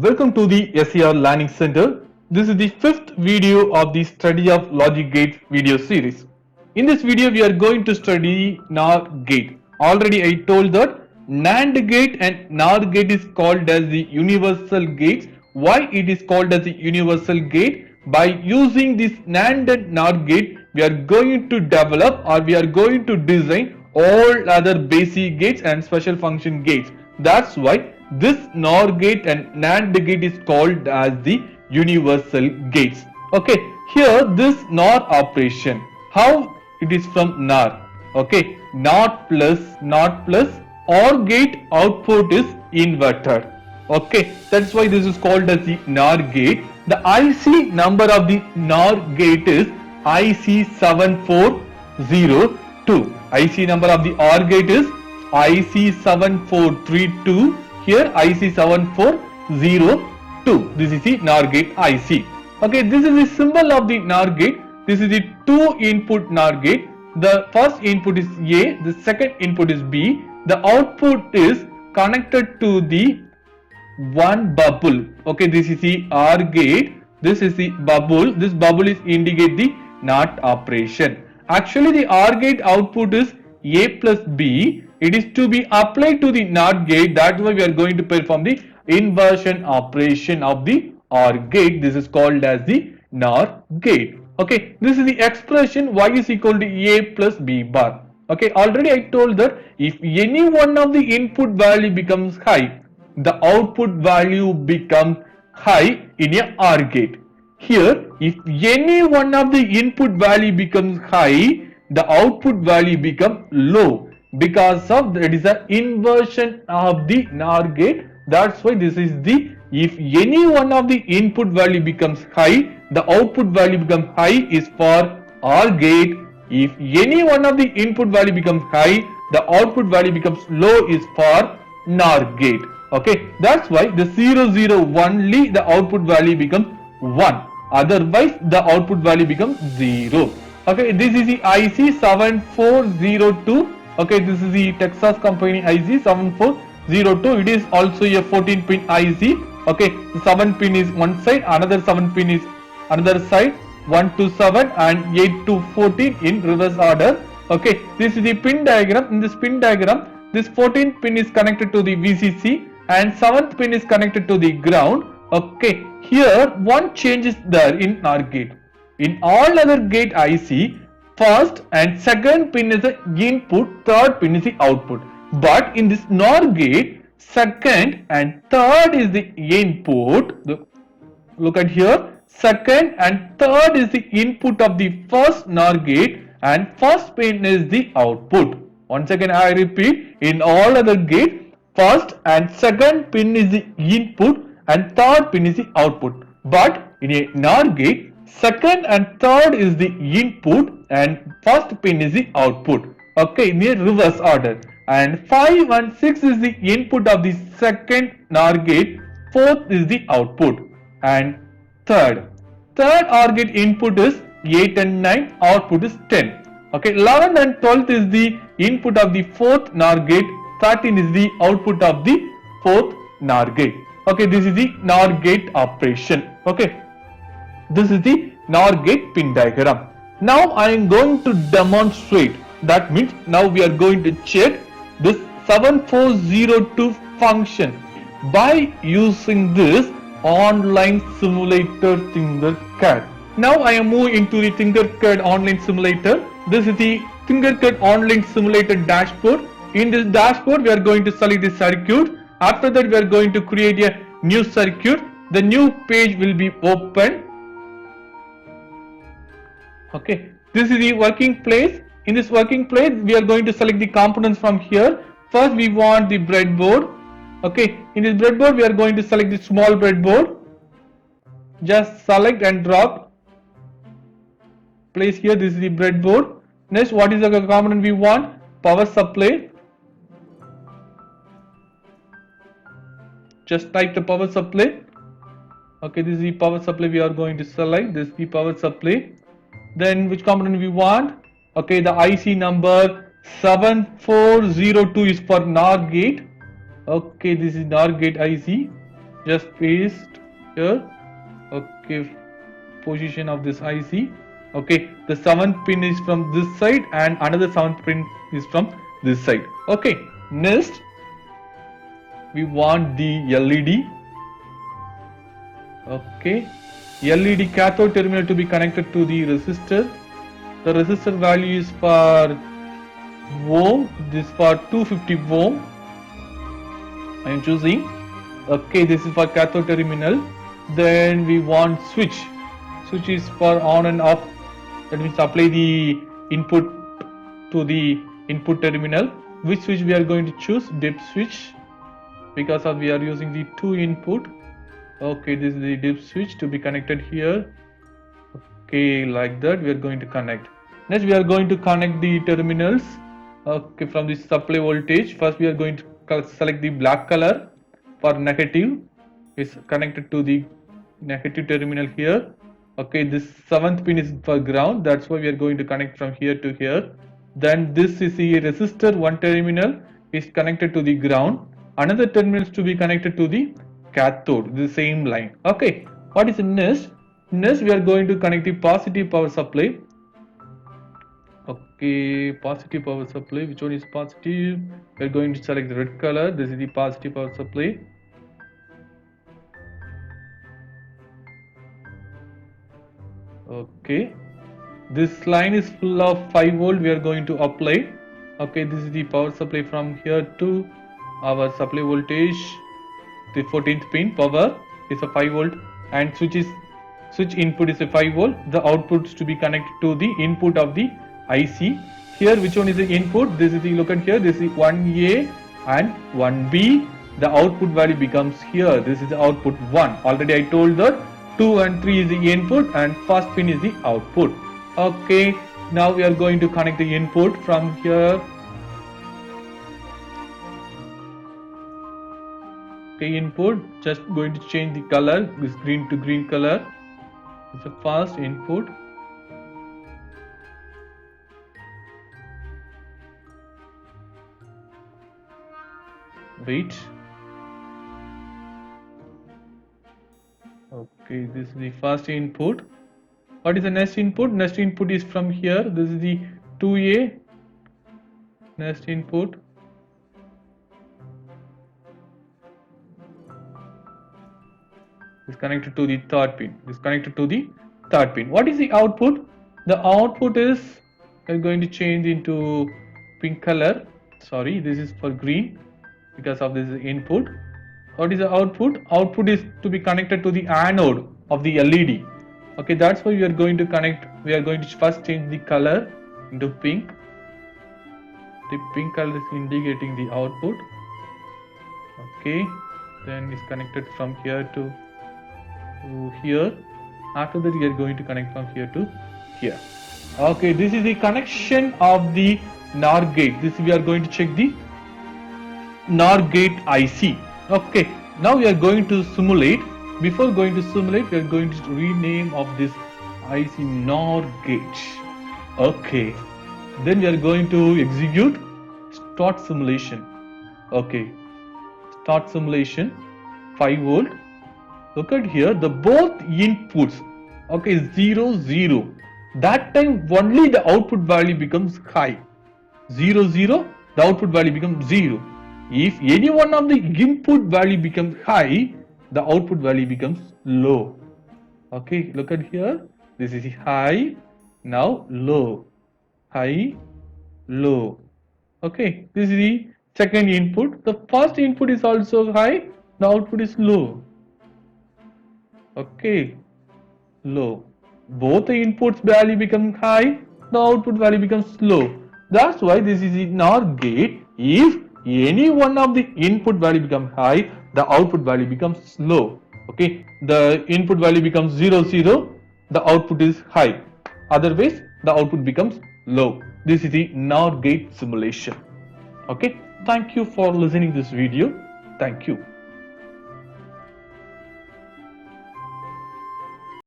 Welcome to the SER Learning Center. This is the fifth video of the Study of Logic Gates video series. In this video, we are going to study NOR gate. Already I told that NAND gate and NOR gate is called as the universal gates. Why it is called as the universal gate? By using this NAND and NOR gate, we are going to develop or we are going to design all other basic gates and special function gates. That's why this NOR gate and NAND gate is called as the universal gates. Okay, here this NOR operation, how it is from NOR. Okay, not plus OR gate output is inverted. Okay, that's why this is called as the NOR gate. The IC number of the NOR gate is IC7402. IC number of the OR gate is IC7432. Here IC7402. This is the NOR gate IC. Okay, this is the symbol of the NOR gate. This is the two input NOR gate. The first input is A, the second input is B. The output is connected to the one bubble. Okay, this is the OR gate. This is the bubble. This bubble is indicate the NOT operation. Actually, the OR gate output is A plus B. It is to be applied to the NOT gate. That's why we are going to perform the inversion operation of the OR gate. This is called as the NOR gate. Okay, this is the expression y is equal to A plus B bar. Okay, already I told that if any one of the input value becomes high, the output value becomes high in a OR gate. Here, if any one of the input value becomes high, the output value becomes low. Because of that is an inversion of the NOR gate. That's why this is the, if any one of the input value becomes high, the output value becomes high is for OR gate. If any one of the input value becomes high, the output value becomes low is for NOR gate. Okay, that's why the 0 0 only the output value becomes 1. Otherwise the output value becomes 0. Okay, this is the IC7402. Okay, this is the Texas company IC7402. It is also a 14 pin IC. Okay, the 7 pin is one side, another 7 pin is another side, 1 to 7 and 8 to 14 in reverse order. Okay, this is the pin diagram. In this pin diagram, this 14 pin is connected to the VCC and 7th pin is connected to the ground. Okay, here one change is there in NOR gate. In all other gate IC, first and second pin is the input, third pin is the output. But in this NOR gate, second and third is the input. Look at here, second and third is the input of the first NOR gate and first pin is the output. Once again I repeat, in all other gates, first and second pin is the input and third pin is the output. But in a NOR gate, second and third is the input and first pin is the output. Okay, in a reverse order. And 5 and 6 is the input of the second NOR gate, fourth is the output. And third OR gate input is 8 and 9, output is 10. Okay, 11 and 12th is the input of the fourth NOR gate, 13 is the output of the fourth NOR gate. Okay, this is the NOR gate operation. Okay, this is the NOR gate pin diagram. Now I am going to demonstrate. That means now we are going to check this 7402 function by using this online simulator Tinkercad. Now I am moving into the Tinkercad online simulator. This is the Tinkercad online simulator dashboard. In this dashboard we are going to select the circuit. After that we are going to create a new circuit. The new page will be open. Okay, this is the working place. In this working place we are going to select the components from here. First we want the breadboard. Okay, in this breadboard we are going to select the small breadboard. Just select and drop. Place here, this is the breadboard. Next, what is the component we want? Power supply. Just type the power supply. Okay, this is the power supply we are going to select. This is the power supply. Then which component we want? Okay, the IC number 7402 is for NOR gate. Okay, this is NOR gate IC. just paste here. Okay, position of this IC. Okay, the 7th pin is from this side and another 7th pin is from this side. Okay, next we want the LED. Okay, LED cathode terminal to be connected to the resistor. The resistor value is for ohm, this for 250 ohm. I am choosing. Okay, this is for cathode terminal. Then we want switch. Switch is for on and off. That means apply the input to the input terminal. Which switch we are going to choose? Dip switch, because of we are using the 2 input. Okay, this is the dip switch to be connected here. Okay, like that we are going to connect. Next we are going to connect the terminals. Okay, from the supply voltage. First we are going to select the black color for negative. Is connected to the negative terminal here. Okay, this 7th pin is for ground. That's why we are going to connect from here to here. Then this is the resistor. One terminal is connected to the ground. Another terminal is to be connected to the cathode, the same line. Okay, what is the next? Next we are going to connect the positive power supply. Okay, positive power supply. Which one is positive? We are going to select the red color. This is the positive power supply. Okay, this line is full of 5 volt. We are going to apply. Okay, this is the power supply from here to our supply voltage. The 14th pin power is a 5 volt and switch input is a 5 volt. The output is to be connected to the input of the IC. Here which one is the input? This is the, look at here, this is 1A and 1B. The output value becomes here. This is the output 1. Already I told that 2 and 3 is the input and first pin is the output. Okay, now we are going to connect the input from here. Okay, input, just going to change the color, this green to green color. It's a fast input. Wait. Okay, this is the first input. What is the next input? Next input is from here. This is the 2A. Next input. Is connected to the 3rd pin. Is connected to the 3rd pin. What is the output? The output is, I'm going to change into pink color. Sorry, this is for green because of this input. What is the output? Output is to be connected to the anode of the LED. Okay, that's why we are going to connect. We are going to first change the color into pink. The pink color is indicating the output. Okay, then is connected from here to here. After that we are going to connect from here to here. Okay, this is the connection of the NOR gate. This we are going to check the NOR gate IC. Okay, now we are going to simulate. Before going to simulate, we are going to rename of this IC NOR gate. Okay, then we are going to execute start simulation. Okay, start simulation 5 volt. Look at here, the both inputs, okay, 0 0. That time only the output value becomes high. 0 0, the output value becomes 0. If any one of the input value becomes high, the output value becomes low. Okay, look at here, this is high, now low, high, low. Okay, this is the second input. The first input is also high, the output is low. Okay, low. Both the inputs value become high, the output value becomes low. That's why this is the NOR gate. If any one of the input value becomes high, the output value becomes low. Okay, the input value becomes 0 0, the output is high. Otherwise, the output becomes low. This is the NOR gate simulation. Okay, thank you for listening this video. Thank you.